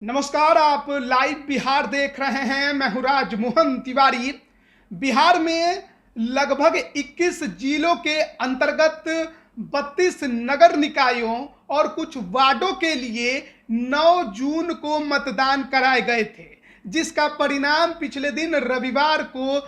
नमस्कार, आप लाइव बिहार देख रहे हैं। मैं हूं राजमोहन तिवारी। बिहार में लगभग 21 जिलों के अंतर्गत 32 नगर निकायों और कुछ वार्डों के लिए 9 जून को मतदान कराए गए थे, जिसका परिणाम पिछले दिन रविवार को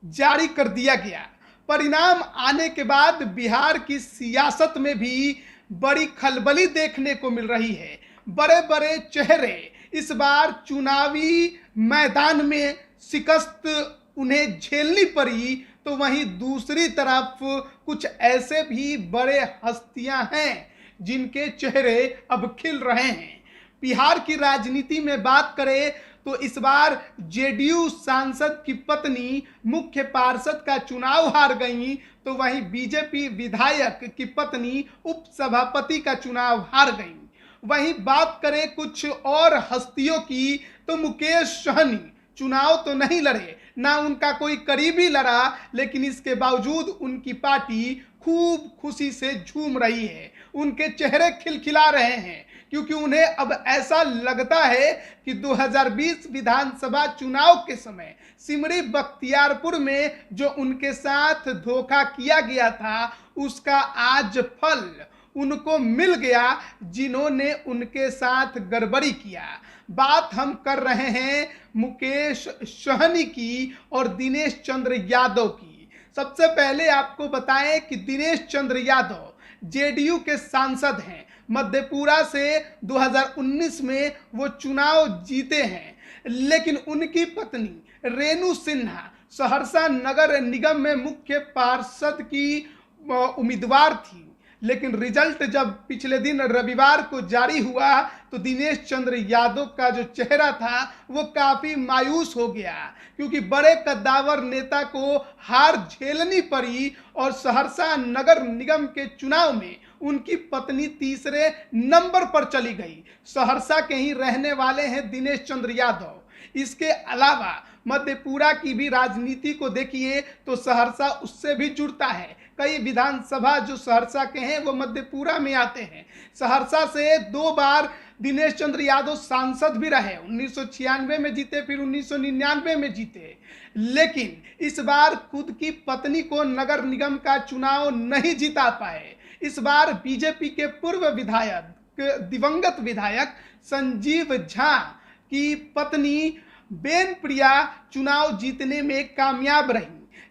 जारी कर दिया गया। परिणाम आने के बाद बिहार की सियासत में भी बड़ी खलबली देखने को मिल रही है। बड़े बड़े चेहरे इस बार चुनावी मैदान में शिकस्त उन्हें झेलनी पड़ी, तो वहीं दूसरी तरफ कुछ ऐसे भी बड़े हस्तियां हैं जिनके चेहरे अब खिल रहे हैं। बिहार की राजनीति में बात करें तो इस बार जेडीयू सांसद की पत्नी मुख्य पार्षद का चुनाव हार गई, तो वहीं बीजेपी विधायक की पत्नी उपसभापति का चुनाव हार गई। वहीं बात करें कुछ और हस्तियों की, तो मुकेश सहनी चुनाव तो नहीं लड़े, ना उनका कोई करीबी लड़ा, लेकिन इसके बावजूद उनकी पार्टी खूब खुशी से झूम रही है। उनके चेहरे खिलखिला रहे हैं, क्योंकि उन्हें अब ऐसा लगता है कि 2020 विधानसभा चुनाव के समय सिमरी बख्तियारपुर में जो उनके साथ धोखा किया गया था, उसका आज फल उनको मिल गया, जिन्होंने उनके साथ गड़बड़ी किया। बात हम कर रहे हैं मुकेश सहनी की और दिनेश चंद्र यादव की। सबसे पहले आपको बताएं कि दिनेश चंद्र यादव जेडीयू के सांसद हैं। मधेपुरा से 2019 में वो चुनाव जीते हैं, लेकिन उनकी पत्नी रेणु सिन्हा सहरसा नगर निगम में मुख्य पार्षद की उम्मीदवार थी। लेकिन रिजल्ट जब पिछले दिन रविवार को जारी हुआ, तो दिनेश चंद्र यादव का जो चेहरा था वो काफी मायूस हो गया, क्योंकि बड़े कद्दावर नेता को हार झेलनी पड़ी और सहरसा नगर निगम के चुनाव में उनकी पत्नी तीसरे नंबर पर चली गई। सहरसा के ही रहने वाले हैं दिनेश चंद्र यादव। इसके अलावा मधेपुरा की भी राजनीति को देखिए तो सहरसा उससे भी जुड़ता है। कई विधानसभा जो सहरसा के हैं वो मधेपुरा में आते हैं। सहरसा से 2 बार दिनेश चंद्र यादव सांसद भी रहे। 1996 में जीते, फिर 1999 में जीते, लेकिन इस बार खुद की पत्नी को नगर निगम का चुनाव नहीं जिता पाए। इस बार बीजेपी के पूर्व विधायक, दिवंगत विधायक संजीव झा की पत्नी बेन प्रिया चुनाव जीतने में कामयाब रही,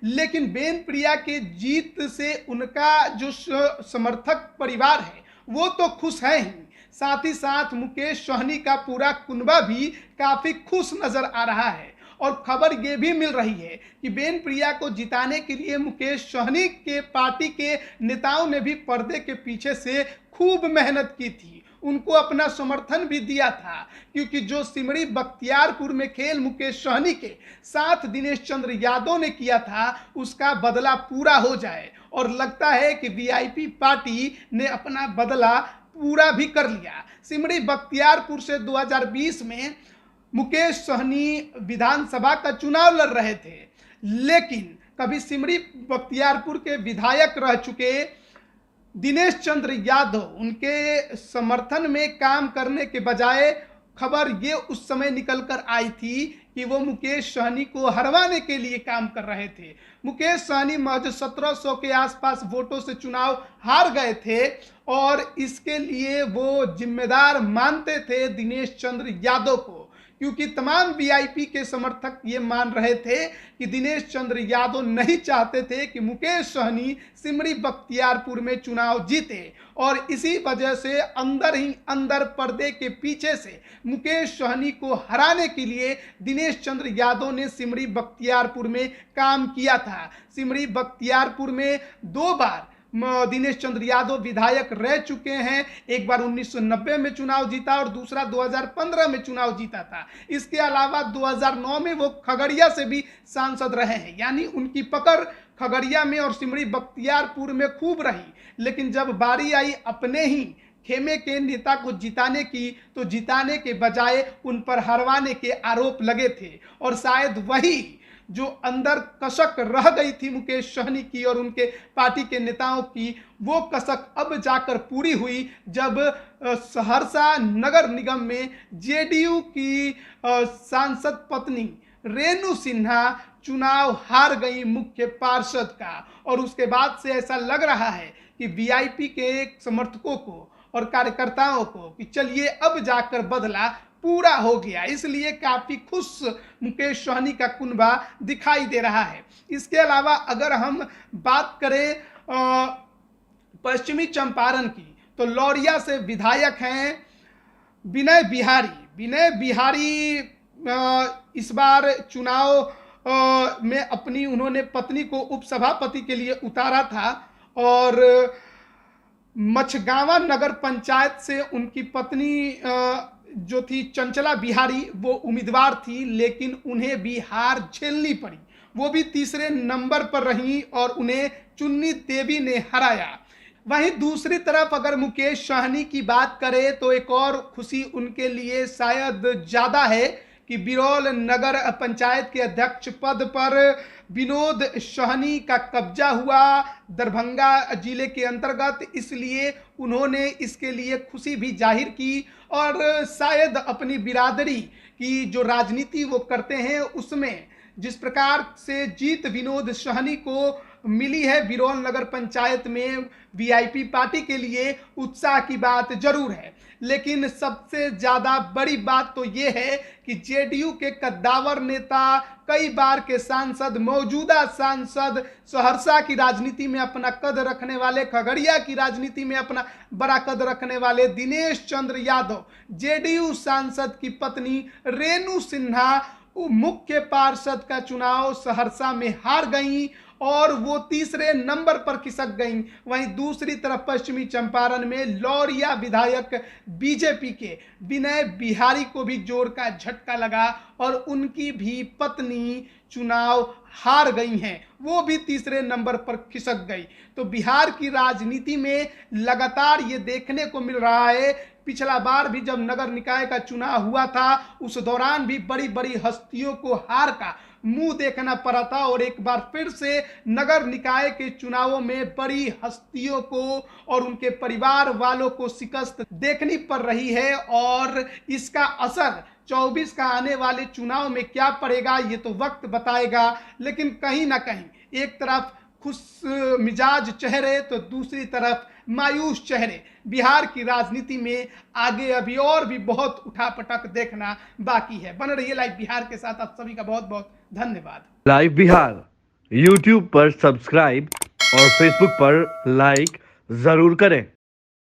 लेकिन बेन प्रिया के जीत से उनका जो समर्थक परिवार है वो तो खुश है ही, साथ ही साथ मुकेश सहनी का पूरा कुनबा भी काफी खुश नजर आ रहा है। और खबर ये भी मिल रही है कि बेन प्रिया को जिताने के लिए मुकेश सहनी के पार्टी के नेताओं ने भी पर्दे के पीछे से खूब मेहनत की थी, उनको अपना समर्थन भी दिया था, क्योंकि जो सिमरी बख्तियारपुर में खेल मुकेश सहनी के साथ दिनेश चंद्र यादव ने किया था, उसका बदला पूरा हो जाए। और लगता है कि वीआईपी पार्टी ने अपना बदला पूरा भी कर लिया। सिमरी बख्तियारपुर से 2020 में मुकेश सहनी विधानसभा का चुनाव लड़ रहे थे, लेकिन कभी सिमरी बख्तियारपुर के विधायक रह चुके दिनेश चंद्र यादव उनके समर्थन में काम करने के बजाय खबर ये उस समय निकल कर आई थी कि वो मुकेश सहनी को हरवाने के लिए काम कर रहे थे। मुकेश सहनी महज 1700 के आसपास वोटों से चुनाव हार गए थे, और इसके लिए वो जिम्मेदार मानते थे दिनेश चंद्र यादव को, क्योंकि तमाम वीआईपी के समर्थक ये मान रहे थे कि दिनेश चंद्र यादव नहीं चाहते थे कि मुकेश सहनी सिमरी बख्तियारपुर में चुनाव जीते, और इसी वजह से अंदर ही अंदर पर्दे के पीछे से मुकेश सहनी को हराने के लिए दिनेश चंद्र यादव ने सिमरी बख्तियारपुर में काम किया था। सिमरी बख्तियारपुर में 2 बार दिनेश चंद्र यादव विधायक रह चुके हैं। एक बार 1990 में चुनाव जीता और दूसरा 2015 में चुनाव जीता था। इसके अलावा 2009 में वो खगड़िया से भी सांसद रहे हैं, यानी उनकी पकड़ खगड़िया में और सिमरी बख्तियारपुर में खूब रही। लेकिन जब बारी आई अपने ही खेमे के नेता को जिताने की, तो जिताने के बजाय उन पर हरवाने के आरोप लगे थे, और शायद वही जो अंदर कसक रह गई थी मुकेश सहनी की और उनके पार्टी के नेताओं की, वो कसक अब जाकर पूरी हुई जब सहरसा नगर निगम में जेडीयू की सांसद पत्नी रेणु सिन्हा चुनाव हार गई मुख्य पार्षद का। और उसके बाद से ऐसा लग रहा है कि वीआईपी के समर्थकों को और कार्यकर्ताओं को कि चलिए अब जाकर बदला पूरा हो गया, इसलिए काफी खुश मुकेश सहनी का कुनबा दिखाई दे रहा है। इसके अलावा अगर हम बात करें पश्चिमी चंपारण की, तो लौरिया से विधायक हैं विनय बिहारी। विनय बिहारी इस बार चुनाव में अपनी उन्होंने पत्नी को उपसभापति के लिए उतारा था और मछगावा नगर पंचायत से उनकी पत्नी जो थी चंचला बिहारी वो उम्मीदवार थी, लेकिन उन्हें भी हार झेलनी पड़ी। वो भी तीसरे नंबर पर रहीं और उन्हें चुन्नी देवी ने हराया। वहीं दूसरी तरफ अगर मुकेश सहनी की बात करें तो एक और खुशी उनके लिए शायद ज़्यादा है कि बिरौल नगर पंचायत के अध्यक्ष पद पर विनोद सहनी का कब्जा हुआ दरभंगा जिले के अंतर्गत, इसलिए उन्होंने इसके लिए खुशी भी जाहिर की और शायद अपनी बिरादरी की जो राजनीति वो करते हैं उसमें जिस प्रकार से जीत विनोद सहनी को मिली है बिरौल नगर पंचायत में वीआईपी पार्टी के लिए, उत्साह की बात जरूर है। लेकिन सबसे ज्यादा बड़ी बात तो ये है कि जेडीयू के कद्दावर नेता, कई बार के सांसद, मौजूदा सांसद, सहरसा की राजनीति में अपना कद रखने वाले, खगड़िया की राजनीति में अपना बड़ा कद रखने वाले दिनेश चंद्र यादव, जेडीयू सांसद की पत्नी रेणु सिन्हा मुख्य पार्षद का चुनाव सहरसा में हार गईं और वो तीसरे नंबर पर खिसक गईं। वहीं दूसरी तरफ पश्चिमी चंपारण में लौरिया विधायक बीजेपी के विनय बिहारी को भी जोर का झटका लगा और उनकी भी पत्नी चुनाव हार गई हैं, वो भी तीसरे नंबर पर खिसक गई। तो बिहार की राजनीति में लगातार ये देखने को मिल रहा है, पिछला बार भी जब नगर निकाय का चुनाव हुआ था उस दौरान भी बड़ी बड़ी हस्तियों को हार का मुंह देखना पड़ा था और एक बार फिर से नगर निकाय के चुनावों में बड़ी हस्तियों को और उनके परिवार वालों को शिकस्त देखनी पड़ रही है और इसका असर 24 का आने वाले चुनाव में क्या पड़ेगा ये तो वक्त बताएगा। लेकिन कहीं ना कहीं एक तरफ खुश मिजाज चेहरे तो दूसरी तरफ मायूस चेहरे, बिहार की राजनीति में आगे अभी और भी बहुत उठापटक देखना बाकी है। बन रहिए लाइव बिहार के साथ, आप सभी का बहुत बहुत धन्यवाद। लाइव बिहार यूट्यूब पर सब्सक्राइब और फेसबुक पर लाइक जरूर करें।